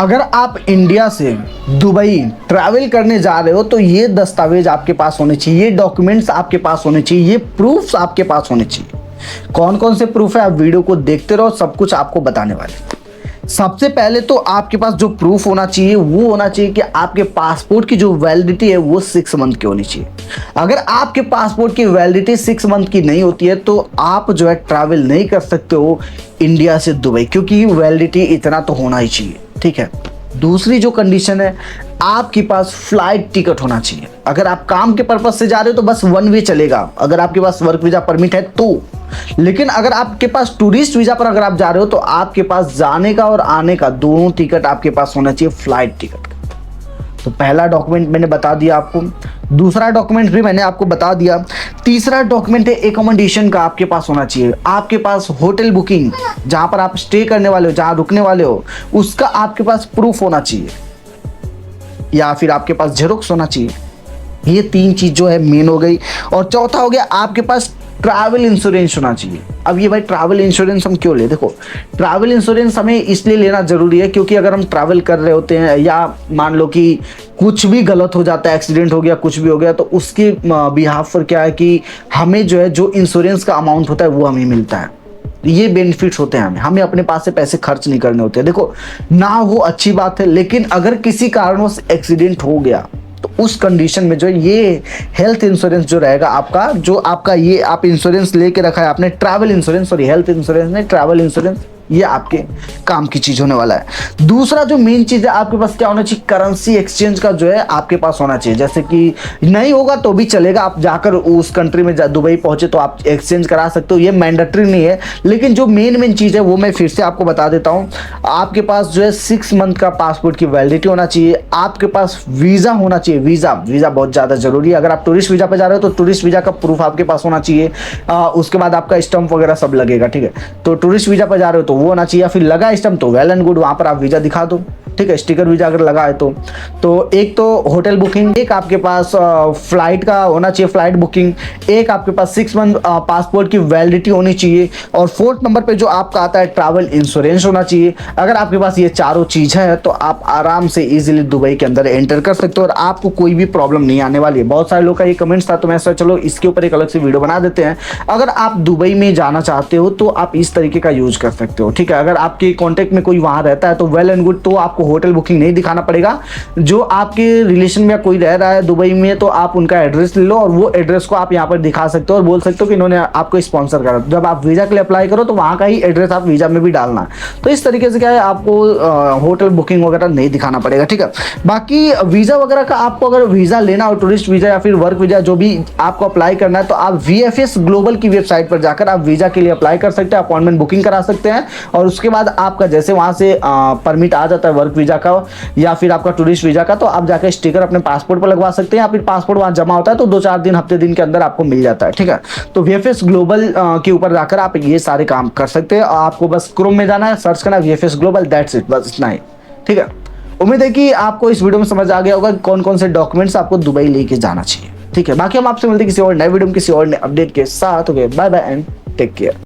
अगर आप इंडिया से दुबई ट्रैवल करने जा रहे हो तो ये दस्तावेज आपके पास होने चाहिए, ये डॉक्यूमेंट्स आपके पास होने चाहिए, ये प्रूफ्स आपके पास होने चाहिए। कौन कौन से प्रूफ है आप वीडियो को देखते रहो, सब कुछ आपको बताने वाले। सबसे पहले तो आपके पास जो प्रूफ होना चाहिए वो होना चाहिए कि आपके पासपोर्ट की जो वैलिडिटी है वो 6 मंथ की होनी चाहिए। अगर आपके पासपोर्ट की वैलिडिटी 6 मंथ की नहीं होती है तो आप जो है ट्रैवल नहीं कर सकते हो इंडिया से दुबई, क्योंकि वैलिडिटी इतना तो होना ही चाहिए, ठीक है। दूसरी जो कंडीशन है, आपके पास फ्लाइट टिकट होना चाहिए। अगर आप काम के पर्पज से जा रहे हो तो बस 1 वे चलेगा, अगर आपके पास वर्क वीजा परमिट है तो। लेकिन अगर आपके पास टूरिस्ट वीजा पर अगर आप जा रहे हो तो आपके पास जाने का और आने का दोनों टिकट आपके पास होना चाहिए, फ्लाइट टिकट का। तो पहला डॉक्यूमेंट मैंने बता दिया आपको, दूसरा डॉक्यूमेंट भी मैंने आपको बता दिया। तीसरा डॉक्यूमेंट है एकोमोडेशन का आपके पास होना चाहिए। आपके पास होटल बुकिंग, जहां पर आप स्टे करने वाले हो, जहां रुकने वाले हो, उसका आपके पास प्रूफ होना चाहिए, या फिर आपके पास जेरोक्स होना चाहिए। ये 3 चीज जो है मेन हो गई। और चौथा हो गया आपके पास ट्रैवल इंश्योरेंस होना चाहिए। अब ये भाई ट्रैवल इंश्योरेंस हम क्यों ले, देखो ट्रैवल इंश्योरेंस हमें इसलिए लेना जरूरी है क्योंकि अगर हम ट्रैवल कर रहे होते हैं या मान लो कि कुछ भी गलत हो जाता है, एक्सीडेंट हो गया, कुछ भी हो गया, तो उसके बिहाफ पर क्या है कि हमें जो है जो इंश्योरेंस का अमाउंट होता है वो हमें मिलता है। ये बेनिफिट्स होते हैं, हमें अपने पास से पैसे खर्च नहीं करने होते। देखो ना वो अच्छी बात है, लेकिन अगर किसी कारणवश एक्सीडेंट हो गया तो उस कंडीशन में जो ये हेल्थ इंश्योरेंस जो रहेगा आपका, जो आपका ये आप इंश्योरेंस लेके रखा है आपने, travel insurance, sorry health insurance नहीं, ट्रैवल इंश्योरेंस, ये आपके काम की चीज होने वाला है। दूसरा जो मेन चीज है आपके पास क्या होना चाहिए, करेंसी एक्सचेंज का जो है आपके पास होना चाहिए। जैसे कि नहीं होगा तो भी चलेगा, आप जाकर उस कंट्री में दुबई पहुंचे तो आप एक्सचेंज करा सकते हो, ये मैंडेटरी नहीं है। लेकिन जो मेन चीज है वो मैं फिर से आपको बता देता हूँ। आपके पास जो है 6 मंथ का पासपोर्ट की वैलिडिटी होना चाहिए। आपके पास वीजा होना चाहिए, वीजा बहुत ज्यादा जरूरी है। अगर आप टूरिस्ट वीजा पे जा रहे हो तो टूरिस्ट वीजा का प्रूफ आपके पास होना चाहिए। उसके बाद आपका स्टंप वगैरह सब लगेगा, ठीक है। तो टूरिस्ट वीजा पे जा रहे हो तो वो होना चाहिए, या फिर लगा स्टंप तो वेल एंड गुड, वहां पर आप वीजा दिखा दो, ठीक है। स्टिकर वीजा अगर लगा है तो एक तो होटल बुकिंग, एक आपके पास फ्लाइट का होना चाहिए, फ्लाइट बुकिंग, एक आपके पास 6 मंथ पासपोर्ट की वैलिडिटी होनी चाहिए, और 4th नंबर पे जो आपका आता है ट्रैवल इंश्योरेंस होना चाहिए। अगर आपके पास ये चारों चीज है तो आप आराम से इजीली दुबई के अंदर एंटर कर सकते हो और आपको कोई भी प्रॉब्लम नहीं आने वाली है। बहुत सारे लोग का ये कमेंट्स था, तो मैं सोचा चलो इसके ऊपर एक अलग से वीडियो बना देते हैं। अगर आप दुबई में जाना चाहते हो तो आप इस तरीके का यूज कर सकते हो, ठीक है। अगर आपके कॉन्टेक्ट में कोई वहां रहता है तो वेल एंड गुड, तो आपको होटल बुकिंग नहीं दिखाना पड़ेगा। जो आपके रिलेशन में कोई रह रहा है दुबई में तो आप उनका एड्रेस ले लो और वो एड्रेस को आप यहाँ पर दिखा सकते हो और बोल सकते हो कि इन्होंने आपको स्पॉन्सर करा। जब आप वीजा के लिए अप्लाई करो तो वहां का ही एड्रेस आप वीजा में भी डालना। तो इस तरीके से क्या है, आपको होटल बुकिंग वगैरह नहीं दिखाना पड़ेगा, ठीक है। बाकी वीजा वगैरह का आपको अगर वीजा लेना हो, टूरिस्ट वीजा या फिर वर्क वीजा, जो भी आपको अप्लाई करना है, तो आप VFS ग्लोबल की वेबसाइट पर जाकर आप वीजा के लिए अप्लाई कर सकते हैं, अपॉइंटमेंट बुकिंग करा सकते हैं। और उसके बाद आपका जैसे वहां से परमिट आ जाता है वर्क वीजा का या फिर आपका टूरिस्ट वीजा का, तो आप जाकर स्टिकर अपने पासपोर्ट पर लगवा सकते हैं, या फिर पासपोर्ट वहां जमा होता है तो 2-4 दिन, हफ्ते दिन के अंदर आपको मिल जाता है, ठीक है। तो VFS ग्लोबल के ऊपर जाकर आप ये सारे काम कर सकते हैं। आपको बस क्रोम में जाना है, सर्च करना है VFS ग्लोबल, दैट्स इट, बस इतना ही, ठीक है। उम्मीद है कि आपको इस वीडियो में समझ आ गया होगा कौन कौन से डॉक्यूमेंट्स आपको दुबई लेके जाना चाहिए, ठीक है। बाकी हम आपसे मिलते हैं किसी और नए वीडियो में किसी और नए अपडेट के साथ। Okay, bye bye and take care.